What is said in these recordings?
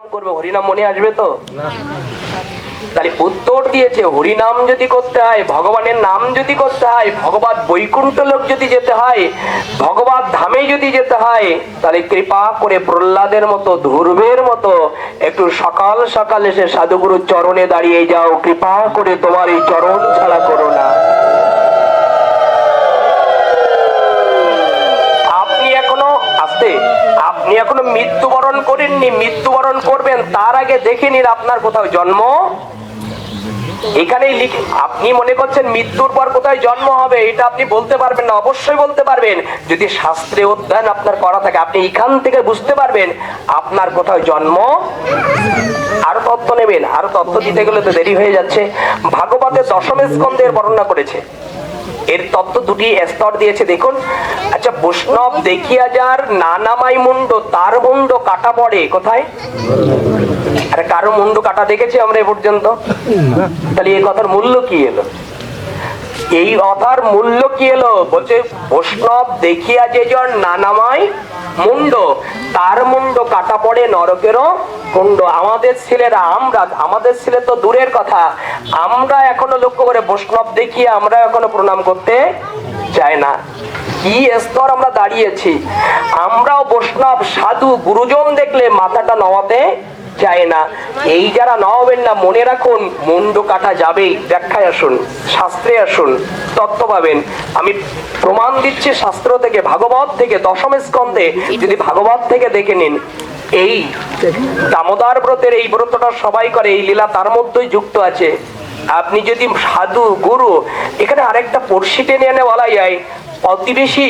করবে, হরিনাম মনে আসবে তো? তাহলে উত্তর দিয়েছে হরিনাম যদি করতে হয়, ভগবানের নাম যদি করতে হয়, ভগবান বৈকুণ্ঠ লোক যদি যেতে হয়, ভগবান ধামে যদি যেতে হয়, তাহলে কৃপা করে প্রহ্লাদের মতো, ধ্রুবের মতো একটু সকাল সকাল এসে সাধুগুরুর চরণে দাঁড়িয়ে যাও। কৃপা করে তোমার এই চরণ ছাড়া করো না। আপনি এখনো মৃত্যুবরণ করেননি, মৃত্যুবরণ করবেন তার আগে দেখে নিন আপনার কোথাও জন্ম এখানেই লিখে। আপনি মনে করছেন মৃত্যুর পর কোথায় জন্ম হবে, এটা আপনি বলতে পারবেন না। অবশ্যই বলতে পারবেন, যদি শাস্ত্রে অধ্যয়ন আপনার করা থাকে আপনি এখান থেকে বুঝতে পারবেন আপনার কোথাও জন্ম। আরো তথ্য নেবেন, আরো তথ্য দিতে গেলে তো দেরি হয়ে যাচ্ছে। ভাগবতের দশম স্কন্ধের বর্ণনা করেছে, এর তত্ত্ব দুটি স্তর দিয়েছে দেখুন। আচ্ছা, বৈষ্ণব দেখিয়া যার নানামাই মুন্ড, তার মুন্ড কাটা পড়ে কোথায়? আরে কারো মুন্ড কাটা দেখেছি আমরা এ পর্যন্ত? তাহলে এই কথার মূল্য কি এলো? এই কথার মূল্য কি এলো? বলছে বৈষ্ণব দেখিয়া যে জন নানামাই মুন্ড, তার মুন্ড কাটা পড়ে নরকেরও কুণ্ড। আমাদের ছেলেরা, আমাদের ছেলে তো দূরের কথা, আমরা এখনো লক্ষ্য করে বৈষ্ণব দেখিয়ে আমরা এখনো প্রণাম করতে চাই না। কি স্তর আমরা দাঁড়িয়েছি! আমরাও বৈষ্ণব সাধু গুরুজন দেখলে মাথাটা নওয়াতে চায় না। এই যারা নওয়াবেন না, মনে রাখুন মুন্ড কাটা যাবেই। ব্যাখ্যায় আসুন, শাস্ত্রে আসুন, তত্ত্ব পাবেন। আমি প্রমাণ দিচ্ছি শাস্ত্র থেকে, ভাগবত থেকে, দশম স্কন্ধে যদি ভাগবত থেকে দেখে নিন। এই দামোদর ব্রতের এই ব্রতটা সবাই করে, এই লীলা তার মধ্যেই যুক্ত আছে। আপনি যদি সাধু গুরু, এখানে আরেকটা পড়শি টেনে এনে বলা যায়, প্রতিবেশী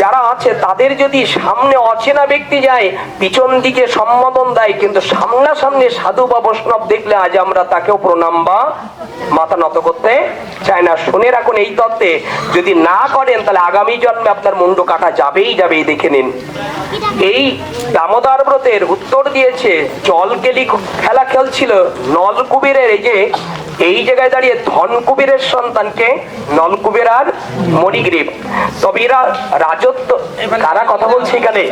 যারা আছে তাদের যদি সামনে অচেনা ব্যক্তি যায় পিছন দিকে সম্বোধন দেয়, কিন্তু সামনাসামনি সাধু বা বৈষ্ণব দেখলে আজ আমরা তাকেও প্রণাম বা মাথা নত করতে চাই না। শুনে রাখুন এই তত্ত্বে, যদি না করেন তাহলে আগামী জন্মে আপনার মুন্ড কাটা যাবেই যাবেই, দেখে নিন। এই দামোদর ব্রতের উত্তর দিয়েছে, জলকেলি খেলা খেলছিল নলকুবেরের, এই যে এই জায়গায় দাঁড়িয়ে ধনকুবেরের সন্তানকে নলকুবের আর মণিগ্রীব। তবে এরা রাজত্ব, কারা কথা বলছে এখানে?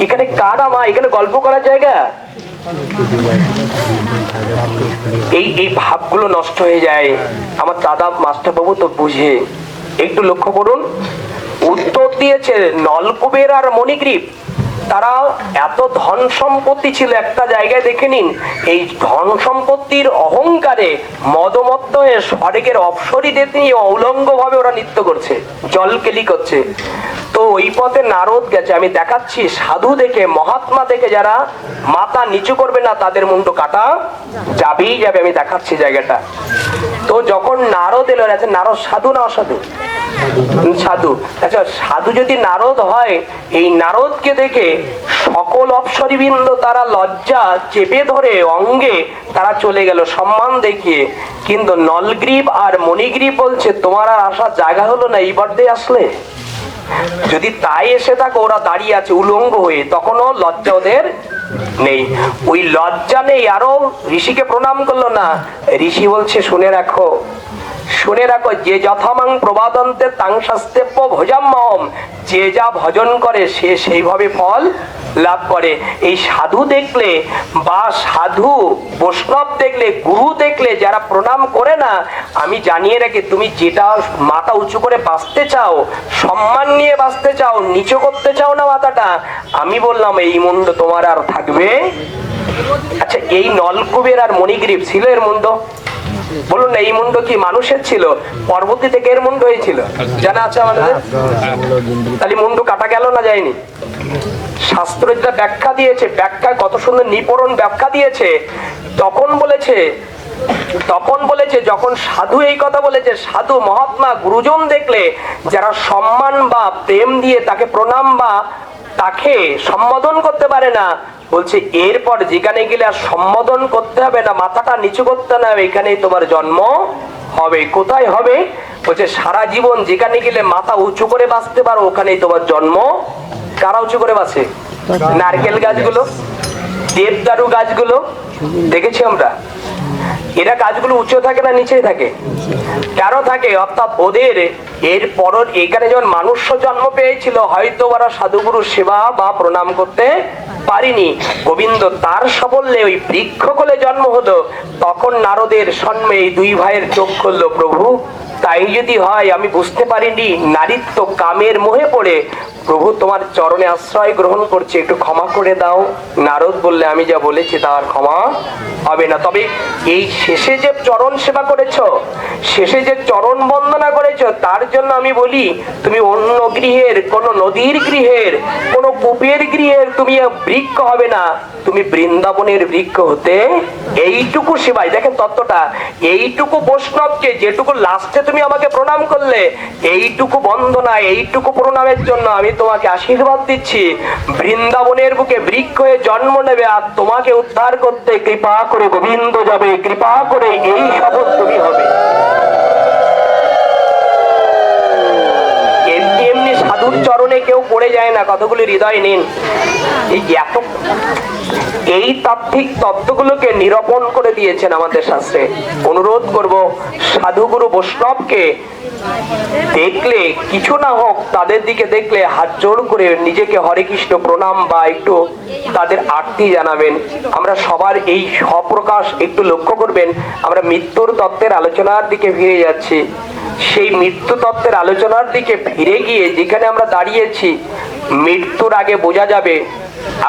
এখানে কারা মা? এখানে গল্প করার জায়গা? এই ভাবগুলো নষ্ট হয়ে যায়। আমার দাদা মাস্টার বাবু তো বুঝে, একটু লক্ষ্য করুন। উত্তর দিয়েছে নলকুবের আর মণিগ্রীব, তারা এত ধন সম্পত্তি ছিল একটা জায়গায়, দেখে নিন এই ধন সম্পত্তির অহংকারে মদমত্ত হয়ে স্বর্গের অপ্সরীদের নিয়ে উলঙ্গ ভাবে ওরা নৃত্য করছে, জলকেলি করছে। তো ওই পথে নারদ গেছে, আমি দেখাচ্ছি। সাধু দেখে, মহাত্মা দেখে যারা মাথা নিচু করবে না তাদের মুন্ড কাটা যাবেই যাবে, আমি দেখাচ্ছি জায়গাটা। তো যখন নারদ এলো, আচ্ছা নারদ সাধু না অসাধু? সাধু। আচ্ছা, সাধু যদি নারদ হয়, এই নারদকে দেখে সকল অপ্সরীবৃন্দ তারা লজ্জা চেপে ধরে অঙ্গে তারা চলে গেল সম্মান দেখিয়ে। কিন্তু নলগ্রীব আর মণিগ্রীব বলছে তোমার আর আসার জায়গা হলো না, এইবার দিয়ে আসলে। যদি তাই এসে থাকো, ওরা দাঁড়িয়ে আছে উলঙ্গ হয়ে, তখনও লজ্জা ওদের নেই। ওই লজ্জা নেই, আরো ঋষিকে প্রণাম করলো না। ঋষি বলছে শুনে রাখো, শুনে রাখো, যে যথামাং প্রবাদন্তে তাং শাস্তেব্য ভোজাম্যহম, যে যা ভজন করে সে সেইভাবে ফল লাভ করে। এই সাধু দেখলে বা সাধু বৈষ্ণব দেখলে, গুরু দেখলে যারা প্রণাম করে না, আমি জানিয়ে রাখি, তুমি যেটা মাথা উঁচু করে বাঁচতে চাও, সম্মান নিয়ে বাঁচতে চাও, নিচু করতে চাও না মাথাটা, আমি বললাম এই মুন্ড তোমার আর থাকবে। আচ্ছা, এই নলকুবের আর মণিগ্রীব ছিল এর মুন্ড? বলুন না, এই মুন্ড কি মানুষের ছিল? পরবর্তী থেকে এর মুন্ড হয়েছিল, জানা আছে আমাদের? তাহলে মুন্ড কাটা গেল না যায়নি? শাস্ত্র যেটা ব্যাখ্যা দিয়েছে, ব্যাখ্যায় কত সুন্দর নিপরণ ব্যাখ্যা দিয়েছে। তখন বলেছে যখন সাধু এই কথা বলেছে, সাধু মহাত্মা গুরুজন দেখলে যারা সম্মান বা প্রেম দিয়ে তাকে প্রণাম বা তাকে সম্বোধন করতে পারে না, বলছে এরপর যেখানে গেলে আর সম্বোধন করতে হবে না, মাথাটা নিচু করতে না, এখানেই তোমার জন্ম হবে। কোথায় হবে? বলছে সারা জীবন যেখানে গেলে মাথা উঁচু করে বাঁচতে পারো, ওখানেই তোমার জন্ম। কারা উঁচু করে বাঁচে? নারকেল গাছগুলো, দেবদারু গাছগুলো দেখেছি আমরা, এরা গাছগুলো উঁচু থাকে না নিচে থাকে? কেন থাকে? অর্থাৎ ওদের এরপর এখানে যখন মানুষ জন্ম পেয়েছিল, হয়তো ওরা সাধুগুরু সেবা বা প্রণাম করতে পারিনি। গোবিন্দ তার সাফল্যে ওই বৃক্ষকোলে জন্ম হলো। তখন নারদের সন্মে এই দুই ভাইয়ের চোখ খুললো, প্রভু তাই যদি হয়, আমি বুঝতে পারিনি, নারীত্ব কামের মোহে পড়ে প্রভু তোমার চরণে আশ্রয় গ্রহণ করছে, একটু ক্ষমা করে দাও। নারদ বললে, আমি যা বলেছি তার ক্ষমা হবে না। তবে এই শেষে যে চরণ সেবা করেছ, শেষে যে চরণ বন্দনা করেছ, তার জন্য আমি বলি, তুমি অন্য গৃহের, কোন নদীর গৃহের, কোন কূপের গৃহের তুমি বৃক্ষ হবে না, তুমি বৃন্দাবনের বৃক্ষ হতে এইটুকু সেবাই। দেখেন তত্ত্বটা, এইটুকু বৈষ্ণবকে যেটুকু লাস্টে তুমি আমাকে প্রণাম করলে, এইটুকু বন্দনা, এইটুকু প্রণামের জন্য আমি তোমাকে আশীর্বাদ দিচ্ছি। বৃন্দাবনের বুকে বৃক্ষ হয়ে জন্ম নেবে, আর তোমাকে উদ্ধার করতে কৃপা করে গোবিন্দ যাবে, কৃপা করে এই শপথ তুমি হবে। এমনি এমনি সাধুর চরণে কেউ পড়ে যায় না, কতগুলি হৃদয় নিন। এই তাত্ত্বিক তত্ত্বগুলোকে নিরূপণ করে দিয়েছেন আমাদের শাস্ত্রে। অনুরোধ করব, সাধুগুরু বৈষ্ণবকে দেখলে, কিছু না হোক তাদের দিকে দেখলে হাত জোড় করে নিজেকে হরে কৃষ্ণ প্রণাম বা একটু তাদের আরতি জানাবেন। আমরা সবার এই স্বপ্রকাশ একটু লক্ষ্য করবেন। আমরা মৃত্যুর তত্ত্বের আলোচনার দিকে ফিরে যাচ্ছি। সেই মৃত্যু তত্ত্বের আলোচনার দিকে ফিরে গিয়ে যেখানে আমরা দাঁড়িয়েছি, মৃত্যুর আগে বোঝা যাবে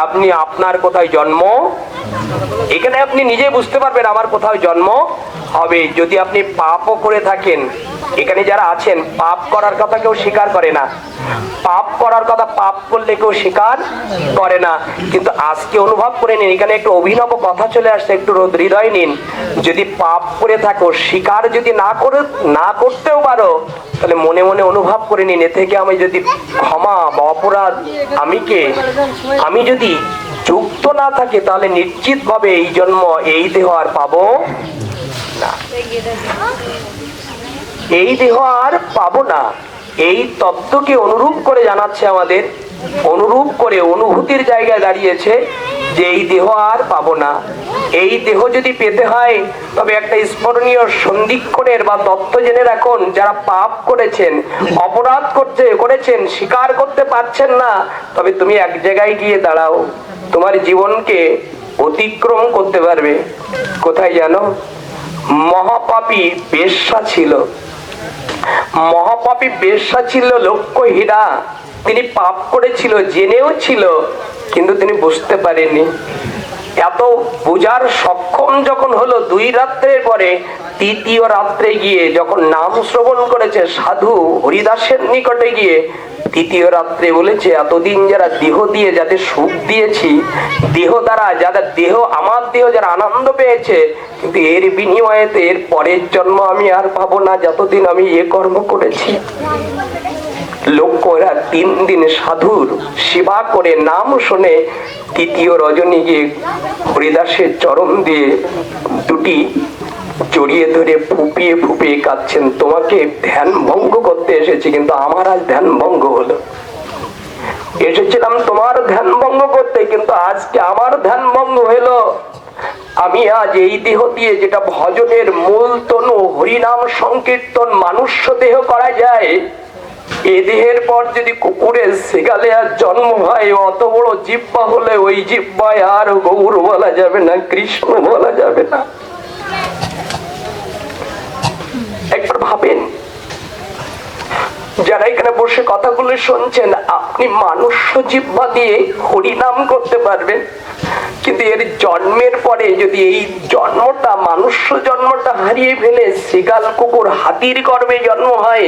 আপনি আপনার কোথায় জন্ম, এখানে আপনি নিজে বুঝতে পারবেন আমার কোথাও জন্ম হবে। যদি আপনি পাপও করে থাকেন, এখানে যারা আছেন পাপ করার কথা কেউ স্বীকার করে না, পাপ করার কথা পাপ করলে কেউ স্বীকার করে না, কিন্তু আজকে অনুভব করে নিন, এখানে একটু অভিনব কথা চলে আসছে, একটু হৃদয় নিন। যদি পাপ করে থাকো, স্বীকার যদি না করতেও পারো, তাহলে মনে মনে অনুভব করে নিন, এ থেকে আমি যদি ক্ষমা বা অপরাধ আমি যদি যুক্ত না থাকি, তাহলে নিশ্চিত ভাবে এই জন্ম, এই দেহ আর পাবো না, এই দেহ আর পাবো না। এই তত্ত্বকে অনুরূপ করে জানাচ্ছে আমাদের, অনুরূপ করে অনুভূতির জায়গায় দাঁড়িয়েছে যে এই দেহ আর পাবো না। এই দেহ যদি পেতে হয়, তবে একটা স্মরণীয় সন্ধিক্ষণের বা তত্ত্ব জেনে রাখুন, যারা পাপ করেছেন, অপরাধ করেছেন, স্বীকার করতে পারছেন না, তবে তুমি এক জায়গায় গিয়ে দাঁড়াও, তোমার জীবনকে অতিক্রম করতে পারবে। কোথায় জানো? মহাপাপী বেশ্যা ছিল, মহাপাপী বেশ্যা ছিল লক্ষ্য হীরা। তিনি পাপ করেছিল, জেনেও ছিল, কিন্তু তিনি বুঝতে পারেননি। এত বোঝার সক্ষম যখন হলো, 2 রাত্রের পরে 3য় রাত্রে গিয়ে যখন নাম শ্রবণ করেছে সাধু হরিদাসের নিকটে গিয়ে, 3য় রাত্রে বলেছে, এতদিন যারা দেহ দিয়ে যাদের সুখ দিয়েছি, দেহ দ্বারা যাদের দেহ, আমার দেহ যারা আনন্দ পেয়েছে, কিন্তু এর বিনিময়ে এর পরের জন্ম আমি আর পাবো না, যতদিন আমি এ কর্ম করেছি। লোকেরা 3 দিন সাধুর সেবা করে নাম শুনে 3য় রজনী গিয়ে হরিদাসের চরণ দিয়ে দুটি জড়িয়ে ধরে ফুপিয়ে ফুপিয়ে কাঁদছেন, তোমাকে ধ্যান ভঙ্গ করতে এসেছি, কিন্তু আমার আজ ধ্যান ভঙ্গ হলো। এসেছিলাম তোমার ধ্যান ভঙ্গ করতে, কিন্তু আজকে আমার ধ্যান ভঙ্গ হলো। আমি আজ এই দেহ দিয়ে, যেটা ভজনের মূল তনু, হরিনাম সংকীর্তন মানুষ্য দেহ করা যায়, এ দেহের পর যদি কুকুরের সেগালে আর জন্ম হয়, অত বড় জিহ্বা হলে ওই জিহ্বায় আর গৌর বলা যাবে না, কৃষ্ণ বলা যাবে না। একবার ভাবেন, যারা এখানে বসে কথাগুলো শুনছেন, আপনি মানুষ্য জিহ্বা দিয়ে হরিনাম করতে পারবেন, কিন্তু এর জন্মের পরে যদি এই জন্মটা, মানুষ্য জন্মটা হারিয়ে ফেলে সেগাল, কুকুর, হাতির গর্ভে জন্ম হয়,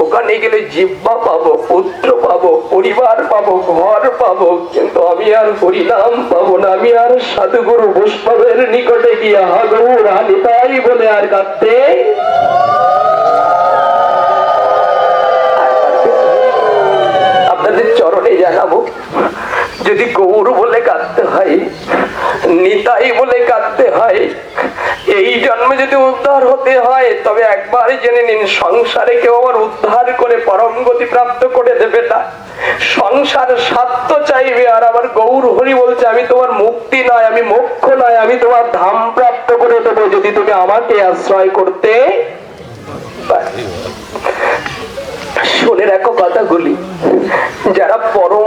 ওখানে গেলে জিহ্বা পাবো, পুত্র পাবো, পরিবার পাবো, ঘর পাবো, কিন্তু আমি আর হরিনাম পাবো না। আমি আর সাধুগুরু বৈষ্ণবের নিকটে গিয়ে হাগুর হানিতাই বলে আর কাঁদতে আপনাদের চরণে জানাবো, যদি গৌর বলে কাঁদতে হয়, নিতাই বলে কাঁদতে হয়, এই জন্মে যদি উদ্ধার হতে হয়, তবে একবার জেনে নিন, সংসারে কেউ আবার উদ্ধার করে পরম গতি প্রাপ্ত করে দেবে না। সংসার স্বার্থ চাইবে, আর আবার গৌর হরি বলছে, আমি তোমার মুক্তি নয়, আমি মোক্ষ নয়, আমি তোমার ধাম প্রাপ্ত করে দেবো, যদি তুমি আমাকে আশ্রয় করতে পারো। শুনে রাখো কথাগুলি, যারা পরম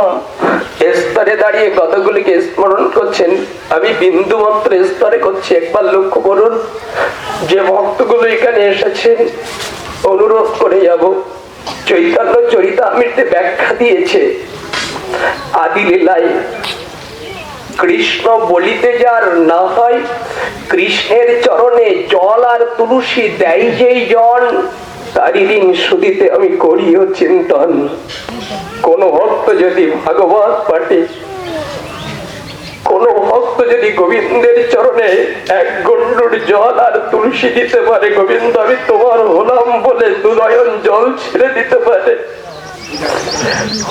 স্তরে দাঁড়িয়ে কতগুলিকে স্মরণ করছেন, আমি বিন্দু মাত্র স্তরে করছি। একবার লক্ষ্য করুন, যে ভক্তগুলো এখানে এসেছেন, অনুরোধ করে যাব। চৈতন্য চরিতামৃতে ব্যাখ্যা দিয়েছে, আদি লীলায় কৃষ্ণ বলিতে যার না হয়, কৃষ্ণের চরণে জল আর তুলসী দেয় যেই জন, তারই ঋণ শুধিতে আমি করিও চিন্তন। কোন ভক্ত যদি ভাগবত পাঠে, কোন ভক্ত যদি গোবিন্দের চরণে এক গণ্ডুর জল আর তুলসী দিতে পারে, গোবিন্দ আমি তোমার হলাম বলে দুনয়ন জল ছেড়ে দিতে পারে,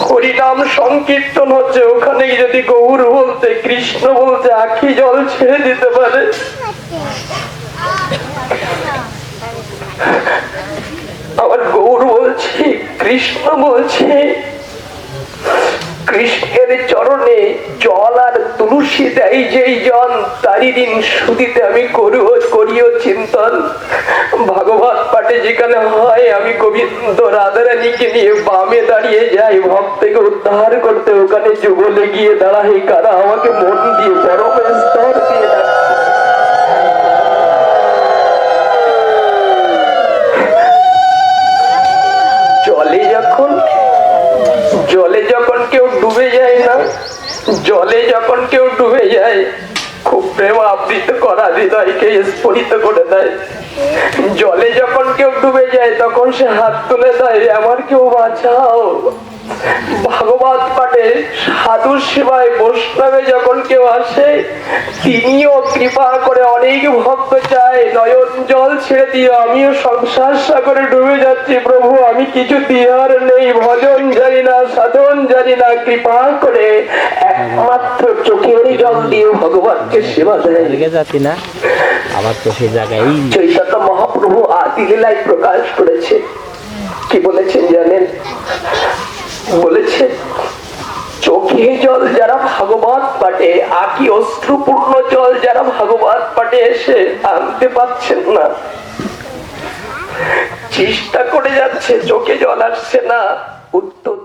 হরিনাম সংকীর্তন হচ্ছে, ওখানে যদি গৌর বলতে কৃষ্ণ বলতে আখি জল ছেড়ে দিতে পারে, আমার গৌর বলছে কৃষ্ণ বলছে, কৃষ্ণের চরণে জল আর তুলসী দেয় যেই জন, তারই ঋণ শুধিতে আমি করিও চিন্তন। ভাগবত পাঠে যেখানে হয়, আমি গোবিন্দ রাধারানীকে নিয়ে বামে দাঁড়িয়ে যাই ভক্তকে উদ্ধার করতে, ওখানে যুগলে গিয়ে দাঁড়াই কারা আমাকে মন দিয়ে পরম স্তর দিয়ে জলে যখন কেউ ডুবে যায় না, জলে যখন কেউ ডুবে যায়, খুব প্রেম আবৃত করা হৃদয়কে স্ফুরিত করে দেয়। জলে যখন কেউ ডুবে যায়, তখন সে হাত তুলে দেয়, আমার কেউ বাঁচাও। ভাগবত পাঠে সাধু সেবায় বৈষ্ণবে যখন কেউ আসে, তিনিও কৃপা করে অনেক ভক্ত চায় নয়ন জল ছেড়ে দিও, আমিও সংসার সাগরে ডুবে যাচ্ছি প্রভু, আমি কিছু দিয়ার নেই, ভজন জানি না, সাধন জানি না, কৃপা করে একমাত্র চোখের জল দিয়ে ভগবানকে সেবা দেয়। না আবার তো সেই জায়গায় চৈতন্য মহাপ্রভু আদি লীলায় প্রকাশ করেছে। কি বলেছেন জানেন? বলেছে চোখে জল যারা ভাগবত পাঠে, আকি অশ্রুপূর্ণ জল যারা ভাগবত পাঠে এসে আনতে পারছেন না, চেষ্টা করে যাচ্ছে, চোখে জল আসছে না, উত্তর